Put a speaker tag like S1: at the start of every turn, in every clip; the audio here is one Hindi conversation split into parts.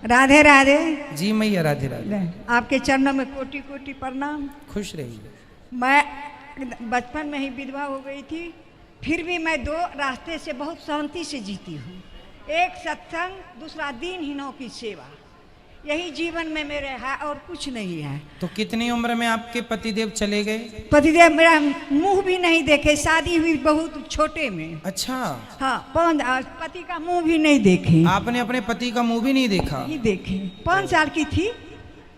S1: राधे राधे।
S2: जी मैया राधे राधे।
S1: आपके चरणों में कोटि कोटि प्रणाम।
S2: खुश रहिए।
S1: मैं बचपन में ही विधवा हो गई थी, फिर भी मैं दो रास्ते से बहुत शांति से जीती हूँ। एक सत्संग, दूसरा दीनहीनों की सेवा, यही जीवन में मेरे है और कुछ नहीं है।
S2: तो कितनी उम्र में आपके पतिदेव चले गए?
S1: पतिदेव मेरा मुंह भी नहीं देखे, शादी हुई बहुत छोटे में।
S2: अच्छा।
S1: हाँ, पति का मुंह भी नहीं देखे।
S2: आपने अपने पति का मुंह भी नहीं देखा?
S1: नहीं देखे। 5 साल की थी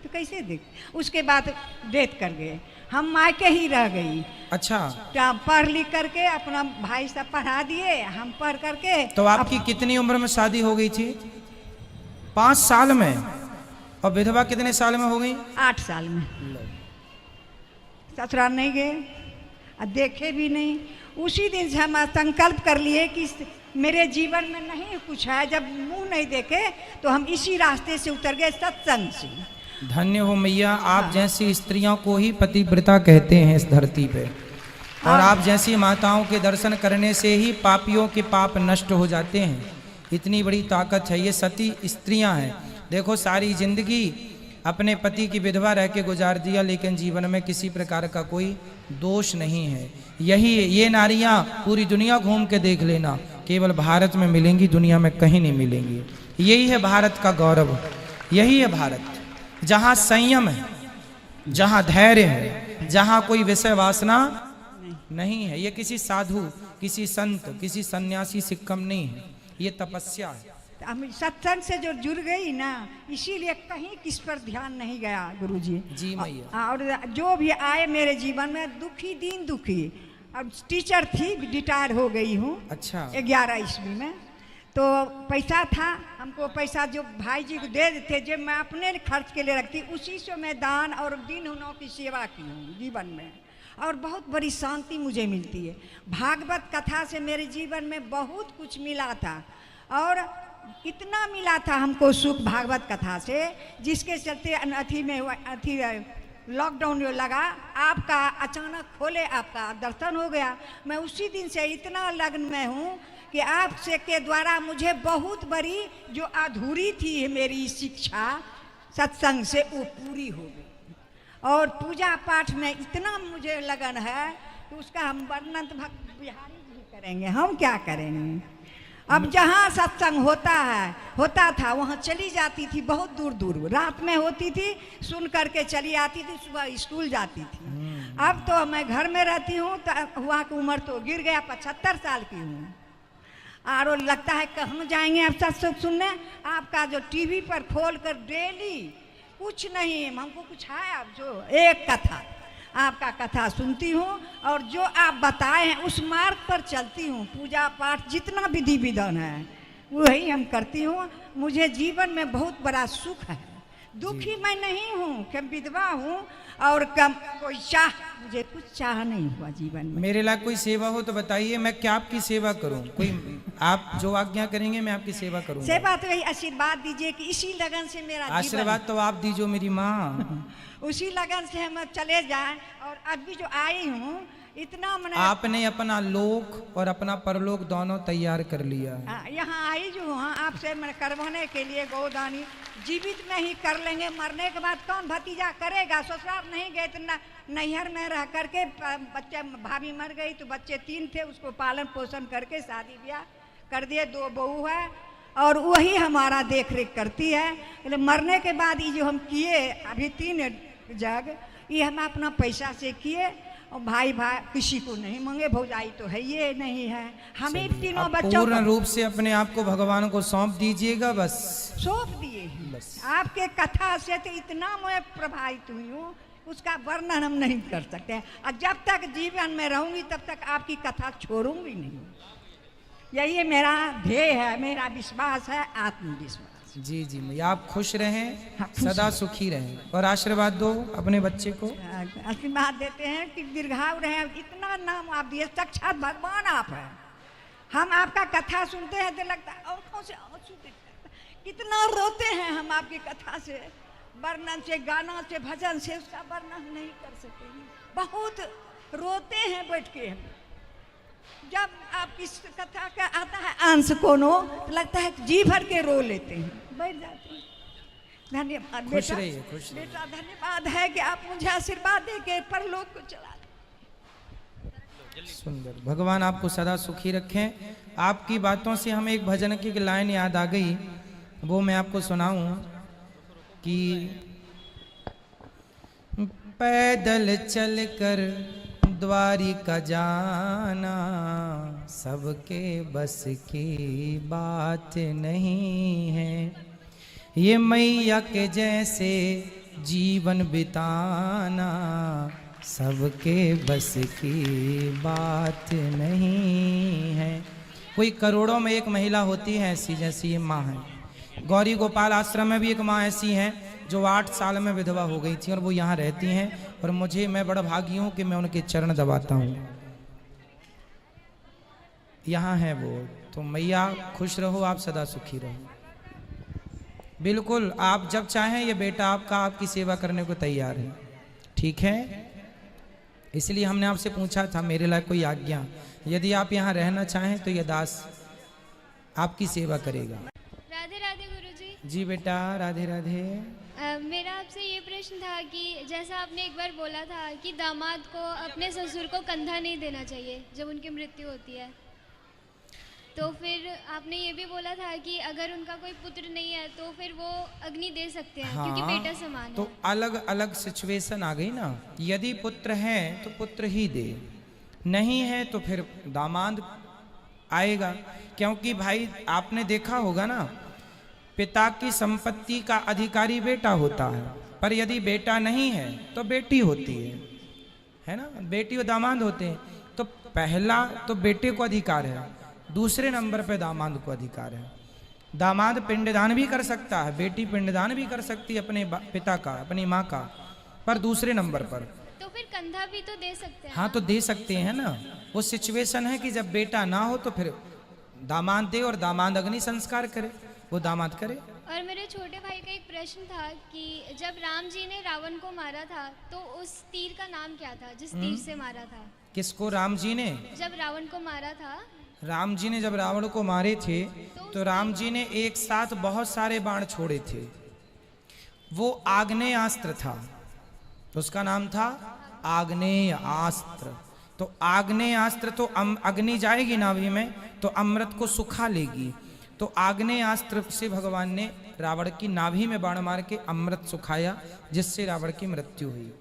S1: तो कैसे देख। उसके बाद डेथ कर गए, हम मायके ही रह गई।
S2: अच्छा।
S1: पढ़ लिख करके अपना भाई सब पढ़ा दिए, हम पढ़ करके।
S2: तो आपकी कितनी उम्र में शादी हो गई थी? 5 साल में। और विधवा कितने साल में हो गई?
S1: 8 साल में। ससुराल नहीं गए और देखे भी नहीं। उसी दिन से हम संकल्प कर लिए कि मेरे जीवन में नहीं कुछ है, जब मुंह नहीं देखे तो हम इसी रास्ते से उतर गए, सत्संग से।
S2: धन्य हो मैया, आप जैसी स्त्रियों को ही पतिव्रता कहते हैं इस धरती पे। और आप जैसी माताओं के दर्शन करने से ही पापियों के पाप नष्ट हो जाते हैं। इतनी बड़ी ताकत है, ये सती स्त्रियां हैं। देखो सारी जिंदगी अपने पति की विधवा रह के गुजार दिया, लेकिन जीवन में किसी प्रकार का कोई दोष नहीं है। यही ये नारियां पूरी दुनिया घूम के देख लेना, केवल भारत में मिलेंगी, दुनिया में कहीं नहीं मिलेंगी। यही है भारत का गौरव, यही है भारत, जहाँ संयम है, जहाँ धैर्य है, जहाँ कोई विषय वासना नहीं है। ये किसी साधु, किसी संत, किसी सन्यासी से कम नहीं है, ये तपस्या है।
S1: हम सत्संग से जो जुड़ गई ना, इसीलिए कहीं किस पर ध्यान नहीं गया गुरुजी।
S2: जी मैया।
S1: और जो भी आए मेरे जीवन में दुखी, दिन दुखी। अब टीचर थी, रिटायर हो गई हूँ। अच्छा। 11 ईस्वी में। तो पैसा था, हमको पैसा जो भाई जी को दे देते, जो मैं अपने खर्च के लिए रखती, उसी से मैं दान और दीनहीनों की सेवा की हूँ जीवन में। और बहुत बड़ी शांति मुझे मिलती है। भागवत कथा से मेरे जीवन में बहुत कुछ मिला था, और इतना मिला था हमको सुख भागवत कथा से, जिसके चलते अथी में अथी लॉकडाउन जो लगा, आपका अचानक खोले, आपका दर्शन हो गया। मैं उसी दिन से इतना लग्न में हूँ कि आपसे के द्वारा मुझे बहुत बड़ी जो अधूरी थी मेरी शिक्षा सत्संग से, वो पूरी हो गई। और पूजा पाठ में इतना मुझे लगन है कि उसका हम वर्णन तो भक्त बिहारी जी करेंगे, हम क्या करेंगे। अब जहाँ सत्संग होता था वहाँ चली जाती थी, बहुत दूर दूर रात में होती थी, सुन करके चली आती थी, सुबह स्कूल जाती थी। अब तो मैं घर में रहती हूँ, तो हुआ की उम्र तो गिर गया, 75 साल की हूँ। और लगता है कहाँ जाएंगे अब सत्संग सुनने। आपका जो टीवी पर खोल कर डेली कुछ नहीं, हमको कुछ है अब जो एक कथा, आपका कथा सुनती हूँ, और जो आप बताए हैं उस मार्ग पर चलती हूँ। पूजा पाठ जितना विधि विधान है वही हम करती हूँ। मुझे जीवन में बहुत बड़ा सुख है। दुखी मैं नहीं हूँ, कि विधवा हूँ, और कम कोई मुझे कुछ चाह नहीं हुआ जीवन में।
S2: मेरे लायक कोई सेवा हो तो बताइए, मैं क्या आपकी सेवा करूँ? कोई आप जो आज्ञा करेंगे मैं आपकी सेवा करूँगा।
S1: सेवा तो यही आशीर्वाद दीजिए कि इसी लगन से मेरा
S2: आशीर्वाद तो आप दीजिए मेरी माँ।
S1: उसी लगन से हम चले जाएं। और अभी जो आई हूँ इतना मैंने,
S2: आपने अपना लोक और अपना परलोक दोनों तैयार कर लिया।
S1: यहाँ आई जो हूँ आपसे मैं करवाने के लिए गोदानी। जीवित में ही कर लेंगे, मरने के बाद कौन भतीजा करेगा। ससुराल नहीं गए तो नैहर में रह करके, बच्चे भाभी मर गई तो बच्चे 3 थे, उसको पालन पोषण करके शादी ब्याह कर दिए, 2 बहू है, और वही हमारा देख रेख करती है। मरने के बाद ये जो हम किए अभी 3 जग, ये हम अपना पैसा से किए, और भाई किसी को नहीं मांगे, भौजाई तो है ये नहीं है, हमें तीनों बच्चों
S2: पूर्ण रूप से अपने आप को भगवान को सौंप दीजिएगा। बस
S1: सौंप दिए बस। आपके कथा से तो इतना मैं प्रभावित हुई हूँ, उसका वर्णन हम नहीं कर सकते। और जब तक जीवन में रहूंगी तब तक आपकी कथा छोड़ूंगी नहीं। यही मेरा ध्येय है, मेरा विश्वास है, आत्मविश्वास।
S2: जी जी मैया, आप खुश रहें, सदा सुखी रहें, और आशीर्वाद दो अपने बच्चे को।
S1: आशीर्वाद देते हैं कि दीर्घायु रहे। इतना नाम आप दिए, साक्षात भगवान आप हैं। हम आपका कथा सुनते हैं तो लगता है आंखों से आंसू गिरते हैं। कितना रोते हैं हम आपकी कथा से, वर्णन से, गाना से, भजन से, उसका वर्णन नहीं कर सकेंगे। बहुत रोते हैं बैठ के हम। जब आपकी कथा का आता है अंश कोनो, तो लगता है जी भर के रो लेते हैं, बैठ जाते हैं। धन्यवाद
S2: खुश
S1: बेटा।
S2: रहिए, खुश रहिए।
S1: बेटा धन्यवाद है कि आप मुझे आशीर्वाद दे के परलोक को चला।
S2: सुंदर, भगवान आपको सदा सुखी रखें। आपकी बातों से हमें एक भजन की लाइन याद आ गई, वो मैं आपको सुनाऊं कि पैदल चलकर द्वारिका जाना सबके बस की बात नहीं है, ये मैया के जैसे जीवन बिताना सबके बस की बात नहीं है। कोई करोड़ों में एक महिला होती है ऐसी, जैसी ये माँ है। गौरी गोपाल आश्रम में भी एक माँ ऐसी हैं जो 8 साल में विधवा हो गई थी और वो यहाँ रहती हैं, और मैं बड़ा भागी हूँ कि मैं उनके चरण दबाता हूँ। यहाँ है वो। तो मैया खुश रहो, आप सदा सुखी रहो। बिल्कुल, आप जब चाहें ये बेटा आपका आपकी सेवा करने को तैयार है, ठीक है। इसलिए हमने आपसे पूछा था मेरे लायक कोई आज्ञा, यदि आप यहाँ रहना चाहें तो ये दास आपकी सेवा करेगा।
S3: राधे राधे गुरुजी।
S2: जी बेटा, राधे राधे।
S3: मेरा आपसे ये प्रश्न था कि जैसा आपने एक बार बोला था कि दामाद को अपने ससुर को कंधा नहीं देना चाहिए जब उनकी मृत्यु होती है, तो फिर आपने ये भी बोला था कि अगर उनका कोई पुत्र नहीं है तो फिर वो अग्नि दे सकते हैं, क्योंकि बेटा समान
S2: तो
S3: है।
S2: अलग अलग सिचुएशन आ गई ना। यदि पुत्र है तो पुत्र ही दे, नहीं है तो फिर दामाद आएगा। क्योंकि भाई आपने देखा होगा ना, पिता की संपत्ति का अधिकारी बेटा होता है, पर यदि बेटा नहीं है तो बेटी होती है ना। बेटी और दामाद होते हैं। तो पहला तो बेटे को अधिकार है, दूसरे नंबर पे दामाद को अधिकार है। दामाद पिंडदान भी कर सकता है, बेटी पिंडदान भी कर सकती है अपने पिता का, अपनी माँ का, पर दूसरे नंबर पर।
S3: तो फिर कंधा भी तो दे सकते हैं।
S2: हाँ, तो दे सकते हैं ना। वो सिचुएशन है कि जब बेटा ना हो तो फिर दामाद दे और दामाद अग्नि संस्कार करे, वो दामाद करे।
S3: और मेरे छोटे भाई का एक प्रश्न था कि जब राम जी ने रावण को मारा था तो उस तीर का नाम क्या था जिस तीर से मारा था?
S2: किसको? राम जी ने?
S3: जब रावण को मारा था,
S2: राम जी ने जब रावण को मारे थे तो राम जी ने एक साथ बहुत सारे बाण छोड़े थे। वो आग्नेयास्त्र था, उसका नाम था आग्नेयास्त्र। तो आग्नेयास्त्र तो अग्नि जाएगी नाभि में तो अमृत को सुखा लेगी। तो आग्नेयास्त्र से भगवान ने रावण की नाभि में बाण मार के अमृत सुखाया, जिससे रावण की मृत्यु हुई।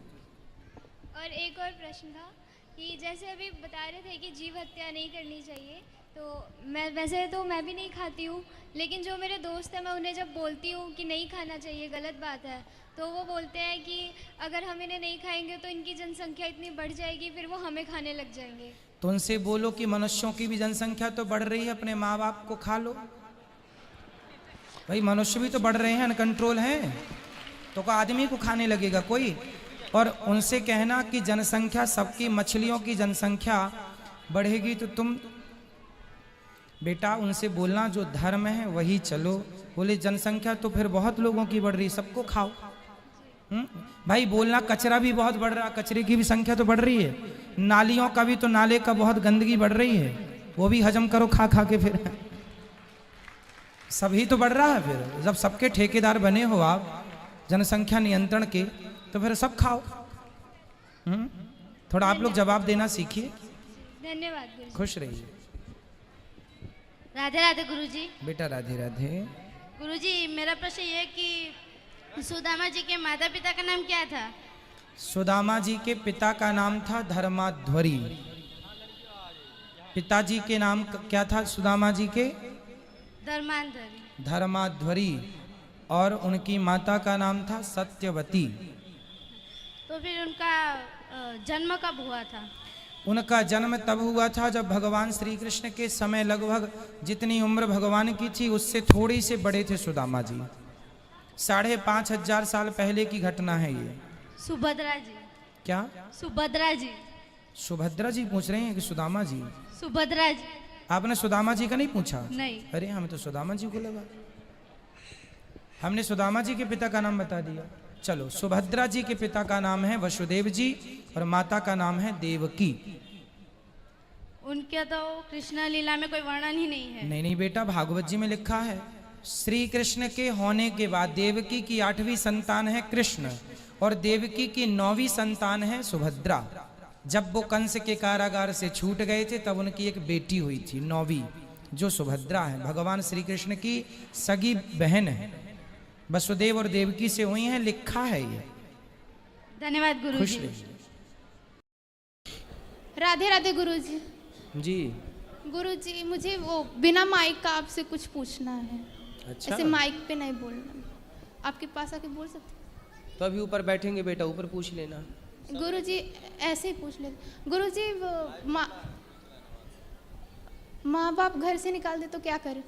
S3: और एक और प्रश्न था कि जैसे अभी बता रहे थे कि जीव हत्या नहीं करनी चाहिए, तो मैं भी नहीं खाती हूँ, लेकिन जो मेरे दोस्त हैं मैं उन्हें जब बोलती हूँ कि नहीं खाना चाहिए, गलत बात है, तो वो बोलते हैं कि अगर हम इन्हें नहीं खाएंगे तो इनकी जनसंख्या इतनी बढ़ जाएगी, फिर वो हमें खाने लग जाएंगे।
S2: तो उनसे बोलो कि मनुष्यों की भी जनसंख्या तो बढ़ रही है, अपने माँ बाप को खा लो। भाई मनुष्य भी तो बढ़ रहे हैं, अनकंट्रोल हैं, तो का आदमी को खाने लगेगा कोई? और उनसे कहना कि जनसंख्या सबकी, मछलियों की जनसंख्या बढ़ेगी तो तुम बेटा उनसे बोलना जो धर्म है वही चलो। बोले जनसंख्या तो फिर बहुत लोगों की बढ़ रही, सबको खाओ। भाई बोलना कचरा भी बहुत बढ़ रहा, कचरे की भी संख्या तो बढ़ रही है। नालियों का भी तो, नाले का बहुत गंदगी बढ़ रही है, वो भी हजम करो खा खा के। फिर सभी तो बढ़ रहा है। फिर जब सबके ठेकेदार बने हो आप जनसंख्या नियंत्रण के, तो फिर सब खाओ। थोड़ा आप लोग जवाब देना सीखिए।
S3: धन्यवाद गुरुजी।
S2: खुश रहिए।
S4: राधे राधे गुरुजी।
S2: बेटा राधे राधे।
S4: गुरुजी मेरा प्रश्न ये कि सुदामा जी के माता पिता का नाम क्या था?
S2: सुदामा जी के पिता का नाम था धर्माध्वरी। पिताजी के नाम क्या था सुदामा जी के?
S4: धर्मांधरी।
S2: धर्माध्वरी। और उनकी माता का नाम था सत्यवती।
S4: तो फिर उनका जन्म कब हुआ था?
S2: उनका जन्म तब हुआ था जब भगवान श्री कृष्ण के समय लगभग जितनी उम्र भगवान की थी उससे थोड़ी से बड़े थे सुदामा जी। 5,500 साल पहले की घटना है ये।
S4: सुभद्रा जी।
S2: क्या?
S4: सुभद्रा जी।
S2: सुभद्रा जी पूछ रहे हैं कि सुदामा जी?
S4: सुभद्रा जी।
S2: आपने सुदामा जी का नहीं पूछा?
S4: नहीं।
S2: अरे हमें तो सुदामा जी को लगा। हमने सुदामा जी के पिता का नाम बता दिया। चलो, सुभद्रा जी के पिता का नाम है वसुदेव जी और माता का नाम है देवकी।
S4: उनके तो कृष्ण लीला में कोई वर्णन ही नहीं है।
S2: नहीं बेटा, भागवत जी में लिखा है। श्री कृष्ण के होने के बाद देवकी की 8वीं संतान है कृष्ण और देवकी की 9वीं संतान है सुभद्रा। जब वो कंस के कारागार से छूट गए थे तब उनकी एक बेटी हुई थी 9वीं, जो सुभद्रा है, भगवान श्री कृष्ण की सगी बहन है, वसुदेव और देवकी से हुई है, लिखा है ये।
S4: धन्यवाद गुरु
S2: खुश
S4: जी।
S2: रहिए।
S4: राधे राधे गुरु जी।
S2: जी
S4: गुरु जी मुझे वो बिना माइक का आपसे कुछ पूछना है।
S2: अच्छा,
S4: ऐसे माइक पे नहीं बोलना, आपके पास आके बोल सकते?
S2: तो अभी ऊपर बैठेंगे बेटा, ऊपर पूछ लेना।
S4: गुरु जी ऐसे ही पूछ लेते। गुरु जी माँ बाप घर से निकाल दे तो क्या करें?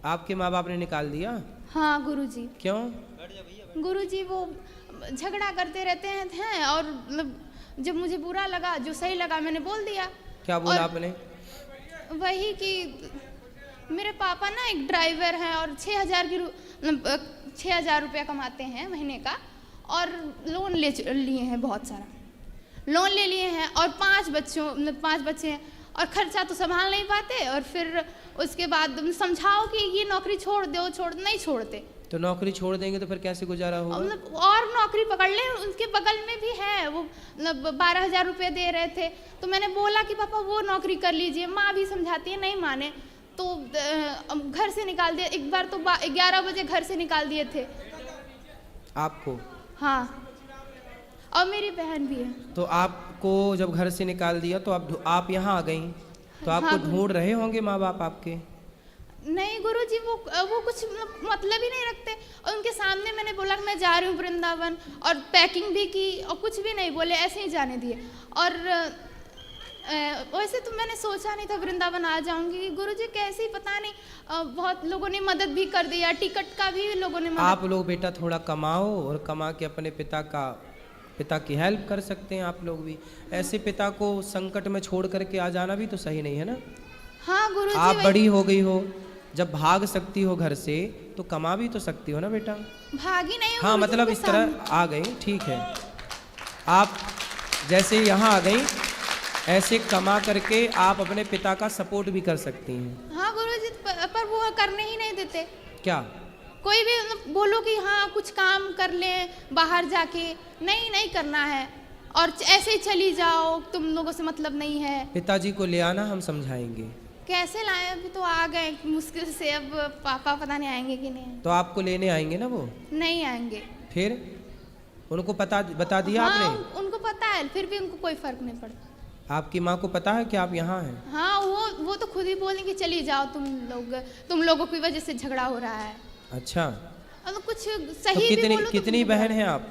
S2: आपके माँ बाप ने निकाल दिया?
S4: हाँ गुरु जी।
S2: क्यों?
S4: गुरु जी वो झगड़ा करते रहते हैं और मतलब जब मुझे बुरा लगा, जो सही लगा मैंने बोल दिया।
S2: क्या बोला आपने?
S4: वही कि मेरे पापा ना एक ड्राइवर हैं और 6,000 रुपया कमाते हैं महीने का, और लोन लिए हैं, बहुत सारा लोन ले लिए हैं, और 5 बच्चे हैं और खर्चा तो संभाल नहीं पाते। और फिर उसके बाद समझाओ कि ये नौकरी छोड़ दो, नहीं छोड़ते।
S2: तो नौकरी छोड़ देंगे तो फिर कैसे गुजारा होगा?
S4: मतलब और नौकरी पकड़ ले, उनके बगल में भी है वो, मतलब 12,000 रुपये दे रहे थे। तो मैंने बोला कि पापा वो नौकरी कर लीजिए, माँ भी समझाती है, नहीं माने तो घर से निकाल दिया। एक बार तो 11 बजे घर से निकाल दिए थे
S2: आपको?
S4: हाँ, और मेरी बहन भी है।
S2: तो आपको जब घर से निकाल दिया तो आप यहाँ आ गई, तो आपको
S4: हाँ,
S2: ढूंढ रहे होंगे माँ बाप आपके?
S4: नहीं गुरुजी, वो कुछ मतलब ही नहीं रखते। और उनके सामने मैंने बोला कि मैं जा रही हूँ वृंदावन, और पैकिंग भी की, और कुछ भी नहीं बोले, ऐसे ही जाने दिए। और वैसे तो मैंने सोचा नहीं था वृंदावन आ जाऊंगी। गुरुजी कैसे, पता नहीं, बहुत लोगों ने मदद भी कर दिया, टिकट का भी लोगों ने मदद।
S2: आप लोग बेटा थोड़ा कमाओ और कमा के अपने पिता की हेल्प कर सकते हैं आप लोग भी। ऐसे पिता को संकट में छोड़ करके आ जाना भी तो सही नहीं है ना।
S4: हाँ गुरुजी,
S2: आप बड़ी हो गई हो, जब भाग सकती हो घर से तो कमा भी तो सकती हो ना बेटा।
S4: भागी नहीं।
S2: हाँ मतलब इस तरह आ गई, ठीक है। आप जैसे यहाँ आ गई, ऐसे कमा करके आप अपने पिता का सपोर्ट भी कर सकती हैं।
S4: हाँ गुरुजी, पर वो करने ही नहीं देते।
S2: क्या?
S4: कोई भी बोलो कि हाँ कुछ काम कर ले बाहर जाके, नहीं करना है, और ऐसे ही चली जाओ, तुम लोगों से मतलब नहीं है।
S2: पिताजी को ले आना, हम समझाएंगे।
S4: कैसे लाए? अभी तो आ गए मुश्किल से, अब पापा पता नहीं आएंगे कि नहीं।
S2: तो आपको लेने आएंगे ना वो?
S4: नहीं आएंगे।
S2: फिर उनको बता दिया
S4: हाँ,
S2: आपने?
S4: उनको पता है, फिर भी उनको कोई फर्क नहीं पड़ता।
S2: आपकी माँ को पता है कि आप यहाँ हैं?
S4: हाँ, वो तो खुद ही बोलेंगे चली जाओ, तुम लोगों की वजह से झगड़ा हो रहा है।
S2: अच्छा,
S4: और कुछ
S2: तो
S4: सही भी बोलो।
S2: कितनी बहन हैं आप?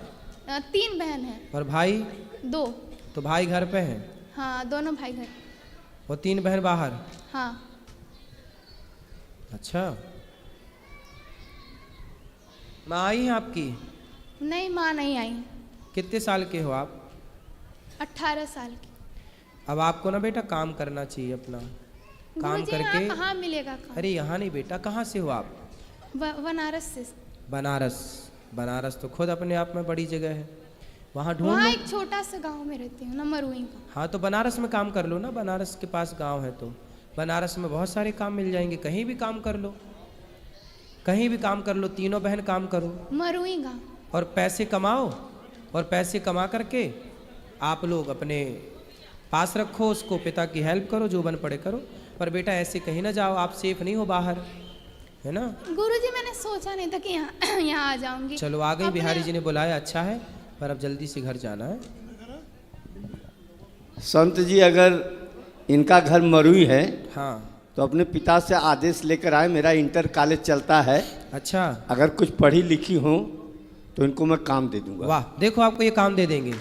S4: 3 बहन हैं।
S2: और भाई?
S4: 2।
S2: तो भाई घर पे हैं?
S4: हाँ, दोनों भाई घर।
S2: और 3 बहन बाहर?
S4: हाँ।
S2: अच्छा, माँ आई है आपकी?
S4: नहीं, माँ नहीं आई।
S2: कितने साल के हो आप?
S4: 18 साल की।
S2: अब आपको ना बेटा काम करना चाहिए अपना, काम
S4: गुरुजी,
S2: करके।
S4: यहाँ कहाँ मिलेगा काम?
S2: अरे यहाँ नहीं बेटा, कहाँ से हो आप?
S4: बनारस से।
S2: बनारस तो खुद अपने आप में बड़ी जगह है, वहाँ ढूंढ
S4: वहाँ
S2: लो।
S4: एक छोटा सा गांव में रहती हूँ ना, मरुई का।
S2: हाँ तो बनारस में काम कर लो ना, बनारस के पास गांव है तो बनारस में बहुत सारे काम मिल जाएंगे। कहीं भी काम कर लो, कहीं भी काम कर लो, तीनों बहन काम करो,
S4: मरुई गाँव।
S2: और पैसे कमाओ, और पैसे कमा करके आप लोग अपने पास रखो, उसको पिता की हेल्प करो, जो बन पड़े करो। पर बेटा ऐसे कहीं ना जाओ, आप सेफ नहीं हो बाहर, है ना।
S4: गुरुजी, मैंने सोचा नहीं था कि यहाँ आ जाऊंगी।
S2: चलो आ गई, बिहारी जी ने बुलाया, अच्छा है, पर अब जल्दी से घर जाना है।
S5: संत जी, अगर इनका घर मरुई है
S2: हाँ
S5: तो अपने पिता से आदेश लेकर आए। मेरा इंटर कॉलेज चलता है।
S2: अच्छा,
S5: अगर कुछ पढ़ी लिखी हो तो इनको मैं काम दे दूंगा।
S2: वाह, देखो आपको ये काम दे देंगे।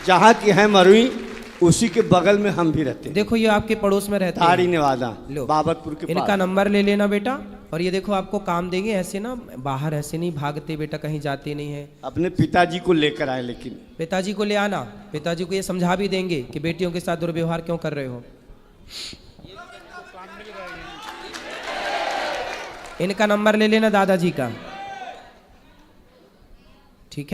S5: जहाँ की है मरुई, उसी के बगल में हम भी रहते हैं।
S2: देखो ये आपके पड़ोस में रहते
S5: धारी
S2: हैं,
S5: नेवादा,
S2: लो
S5: बाबतपुर के
S2: इनका
S5: पास।
S2: नंबर ले लेना बेटा, और ये देखो आपको काम देंगे। ऐसे ना बाहर ऐसे नहीं भागते बेटा, कहीं जाते नहीं है।
S5: अपने पिताजी को लेकर आए, लेकिन
S2: पिताजी को ले आना, पिताजी को ये समझा भी देंगे कि बेटियों के साथ दुर्व्यवहार क्यों कर रहे हो। इनका नंबर ले लेना दादाजी का, ठीक है।